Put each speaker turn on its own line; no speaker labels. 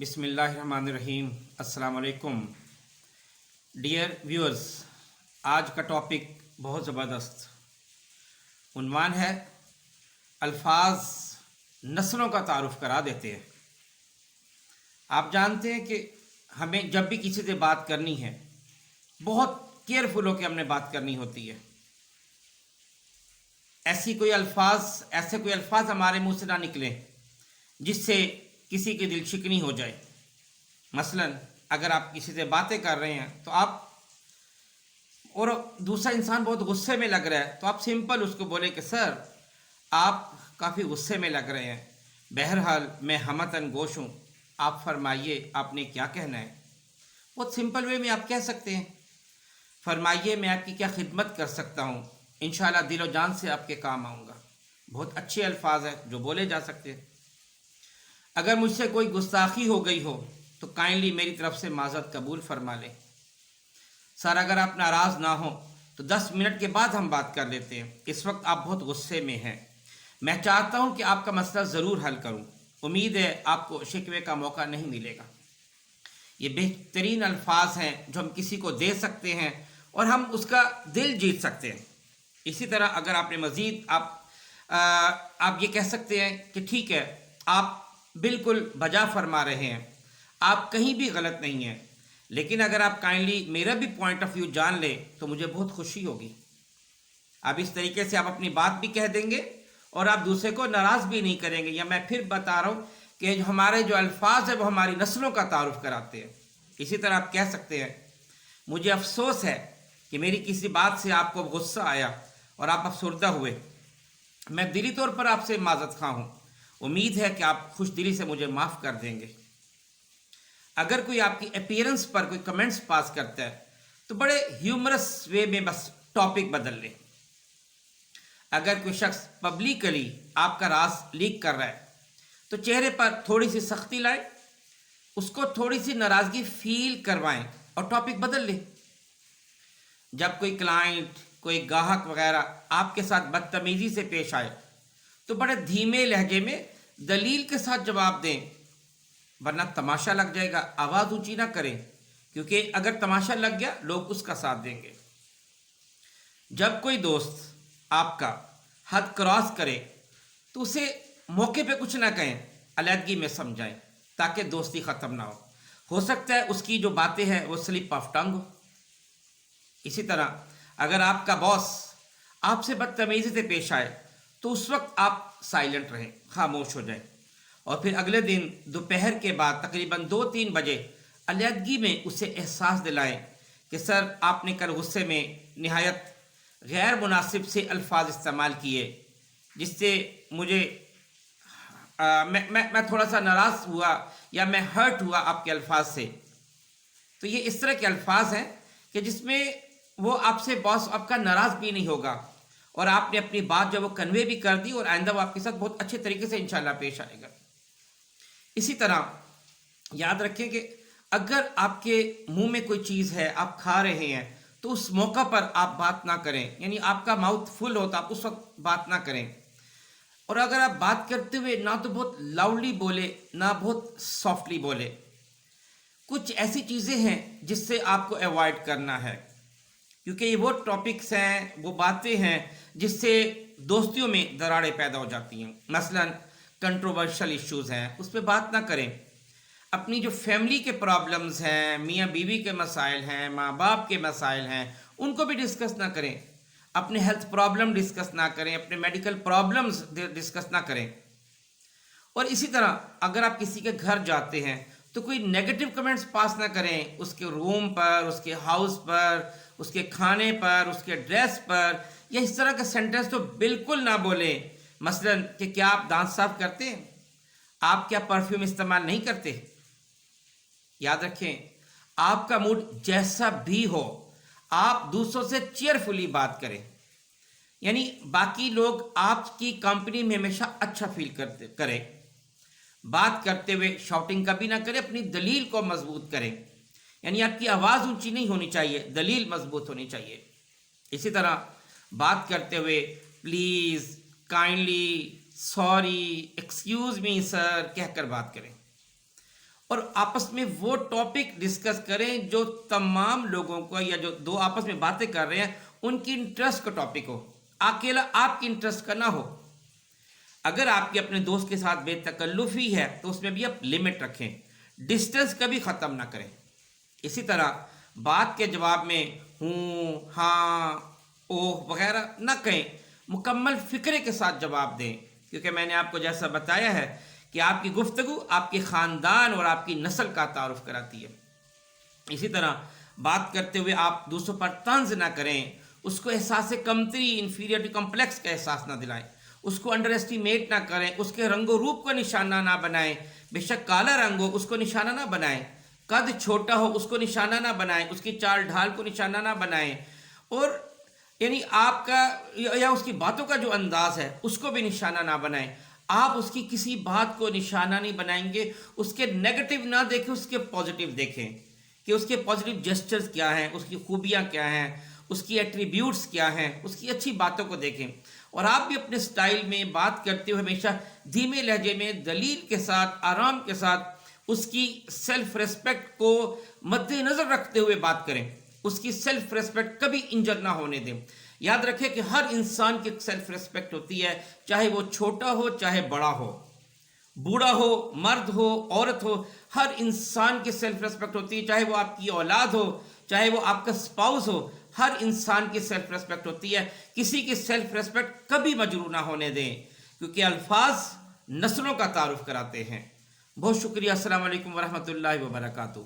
बिस्मिल्लाहिर्रहमानिर्रहीम। अस्सलाम वालेकुम डियर व्यूअर्स। आज का टॉपिक बहुत ज़बरदस्त उन्वान है, अल्फाज नस्लों का तारुफ करा देते हैं। आप जानते हैं कि हमें जब भी किसी से बात करनी है बहुत केयरफुल होकर हमने बात करनी होती है। ऐसे कोई अल्फाज हमारे मुंह से ना निकले जिससे किसी की दिल शिकनी हो जाए। मसलन अगर आप किसी से बातें कर रहे हैं तो आप और दूसरा इंसान बहुत गुस्से में लग रहा है तो आप सिंपल उसको बोले कि सर आप काफ़ी गुस्से में लग रहे हैं, बहरहाल मैं हमतन गोश हूँ, आप फरमाइए आपने क्या कहना है। बहुत सिंपल वे में आप कह सकते हैं, फरमाइए मैं आपकी क्या खिदमत कर सकता हूँ, इंशाल्लाह दिलो जान से आपके काम आऊँगा। बहुत अच्छे अल्फाज हैं जो बोले जा सकते हैं। अगर मुझसे कोई गुस्ताखी हो गई हो तो काइंडली मेरी तरफ से माज़रत कबूल फरमा लें। सर अगर आप नाराज़ ना हो तो 10 मिनट के बाद हम बात कर लेते हैं, इस वक्त आप बहुत गुस्से में हैं, मैं चाहता हूं कि आपका मसला ज़रूर हल करूं, उम्मीद है आपको शिकवे का मौका नहीं मिलेगा। ये बेहतरीन अल्फाज हैं जो हम किसी को दे सकते हैं और हम उसका दिल जीत सकते हैं। इसी तरह अगर आपने मज़ीद आप ये कह सकते हैं कि ठीक है आप बिल्कुल बजा फरमा रहे हैं, आप कहीं भी गलत नहीं हैं, लेकिन अगर आप काइंडली मेरा भी पॉइंट ऑफ व्यू जान लें तो मुझे बहुत खुशी होगी। अब इस तरीके से आप अपनी बात भी कह देंगे और आप दूसरे को नाराज़ भी नहीं करेंगे। या मैं फिर बता रहा हूँ कि हमारे जो अल्फाज है वो हमारी नस्लों का तारुफ कराते हैं। इसी तरह आप कह सकते हैं, मुझे अफसोस है कि मेरी किसी बात से आपको गुस्सा आया और आप अफसरदा हुए, मैं दिली तौर पर आपसे माज़रत खा हूँ, उम्मीद है कि आप खुश दिली से मुझे माफ़ कर देंगे। अगर कोई आपकी अपीयरेंस पर कोई कमेंट्स पास करता है तो बड़े ह्यूमरस वे में बस टॉपिक बदल लें। अगर कोई शख्स पब्लिकली आपका राज लीक कर रहा है तो चेहरे पर थोड़ी सी सख्ती लाएं, उसको थोड़ी सी नाराज़गी फील करवाएं और टॉपिक बदल लें। जब कोई क्लाइंट, कोई ग्राहक वगैरह आपके साथ बदतमीज़ी से पेश आए तो बड़े धीमे लहजे में दलील के साथ जवाब दें, वरना तमाशा लग जाएगा। आवाज़ ऊंची ना करें क्योंकि अगर तमाशा लग गया लोग उसका साथ देंगे। जब कोई दोस्त आपका हद क्रॉस करे तो उसे मौके पे कुछ ना कहें, अलहदगी में समझाएं ताकि दोस्ती ख़त्म ना हो सकता है उसकी जो बातें हैं वो स्लिप ऑफ टंग हो। इसी तरह अगर आपका बॉस आपसे बदतमीज़ी से पेश आए तो उस वक्त आप साइलेंट रहें, खामोश हो जाएं और फिर अगले दिन दोपहर के बाद तकरीबन 2-3 बजे अलहदगी में उसे एहसास दिलाएं कि सर आपने कल गुस्से में निहायत गैर मुनासिब से अल्फाज इस्तेमाल किए जिससे मुझे मैं थोड़ा सा नाराज़ हुआ या मैं हर्ट हुआ आपके अल्फाज से। तो ये इस तरह के अल्फाज हैं कि जिसमें वो आपसे बॉस आपका नाराज़ भी नहीं होगा और आपने अपनी बात जो वो कन्वे भी कर दी और आइंदा वो आपके साथ बहुत अच्छे तरीके से इंशाल्लाह पेश आएगा। इसी तरह याद रखें कि अगर आपके मुंह में कोई चीज़ है, आप खा रहे हैं, तो उस मौका पर आप बात ना करें, यानी आपका माउथ फुल हो तो आप उस वक्त बात ना करें। और अगर आप बात करते हुए ना तो बहुत लाउडली बोले ना बहुत सॉफ्टली बोले। कुछ ऐसी चीज़ें हैं जिससे आपको अवॉइड करना है क्योंकि ये वो टॉपिक्स हैं, वो बातें हैं जिससे दोस्तियों में दरारें पैदा हो जाती हैं। मसलन कंट्रोवर्शियल इश्यूज़ हैं, उस पर बात ना करें। अपनी जो फैमिली के प्रॉब्लम्स हैं, मियाँ बीवी के मसाइल हैं, माँ बाप के मसाइल हैं, उनको भी डिस्कस ना करें। अपने हेल्थ प्रॉब्लम डिस्कस ना करें, अपने मेडिकल प्रॉब्लम्स डिस्कस ना करें। और इसी तरह अगर आप किसी के घर जाते हैं तो कोई नेगेटिव कमेंट्स पास ना करें, उसके रूम पर, उसके हाउस पर, उसके खाने पर, उसके ड्रेस पर, या इस तरह का सेंटेंस तो बिल्कुल ना बोलें। मसलन कि क्या आप दांत साफ करते हैं, आप क्या परफ्यूम इस्तेमाल नहीं करते। याद रखें, आपका मूड जैसा भी हो आप दूसरों से चेयरफुली बात करें, यानी बाकी लोग आपकी कंपनी में हमेशा अच्छा फील करें। बात करते हुए शॉटिंग कभी ना करें, अपनी दलील को मजबूत करें, यानी आपकी आवाज़ ऊंची नहीं होनी चाहिए, दलील मजबूत होनी चाहिए। इसी तरह बात करते हुए please, kindly, sorry, excuse me sir कहकर बात करें। اور آپس میں وہ ٹاپک ڈسکس کریں جو تمام لوگوں کو یا جو دو آپس میں باتیں کر رہے ہیں ان کی انٹرسٹ کا ٹاپک ہو، اکیلا آپ کی انٹرسٹ کا نہ ہو۔ اگر آپ کے اپنے دوست کے ساتھ بے تکلفی ہے تو اس میں بھی آپ لمٹ رکھیں، ڈسٹنس کبھی ختم نہ کریں۔ اسی طرح بات کے جواب میں ہوں، ہاں، اوہ وغیرہ نہ کہیں، مکمل فکرے کے ساتھ جواب دیں، کیونکہ میں نے آپ کو جیسا بتایا ہے کہ آپ کی گفتگو آپ کے خاندان اور آپ کی نسل کا تعارف کراتی ہے۔ اسی طرح بات کرتے ہوئے آپ دوسروں پر طنز نہ کریں، اس کو احساس کمتری، انفیریٹی کمپلیکس کا احساس نہ دلائیں، اس کو انڈر اسٹیمیٹ نہ کریں، اس کے رنگ و روپ کو نشانہ نہ بنائیں، بے شک کالا رنگ ہو اس کو نشانہ نہ بنائیں، قد چھوٹا ہو اس کو نشانہ نہ بنائیں، اس کی چال ڈھال کو نشانہ نہ بنائیں، اور یعنی آپ کا یا اس کی باتوں کا جو انداز ہے اس کو بھی نشانہ نہ بنائیں۔ آپ اس کی کسی بات کو نشانہ نہیں بنائیں گے، اس کے نیگیٹو نہ دیکھیں، اس کے پازیٹیو دیکھیں کہ اس کے پازیٹیو جسچرز کیا ہیں، اس کی خوبیاں کیا ہیں، اس کی ایٹریبیوٹس کیا ہیں، اس کی اچھی باتوں کو دیکھیں۔ اور آپ بھی اپنے سٹائل میں بات کرتے ہوئے ہمیشہ دھیمے لہجے میں، دلیل کے ساتھ، آرام کے ساتھ اس کی سیلف ریسپیکٹ کو مد نظر رکھتے ہوئے بات کریں، اس کی سیلف ریسپیکٹ کبھی انجر نہ ہونے دیں۔ یاد رکھیں کہ ہر انسان کی سیلف ریسپیکٹ ہوتی ہے، چاہے وہ چھوٹا ہو چاہے بڑا ہو، بوڑھا ہو، مرد ہو، عورت ہو، ہر انسان کی سیلف ریسپیکٹ ہوتی ہے، چاہے وہ آپ کی اولاد ہو، چاہے وہ آپ کا اسپاؤس ہو، ہر انسان کی سیلف ریسپیکٹ ہوتی ہے۔ کسی کی سیلف ریسپیکٹ کبھی مجروح نہ ہونے دیں، کیونکہ الفاظ نسلوں کا تعارف کراتے ہیں۔ بہت شکریہ، السلام علیکم ورحمۃ اللہ وبرکاتہ۔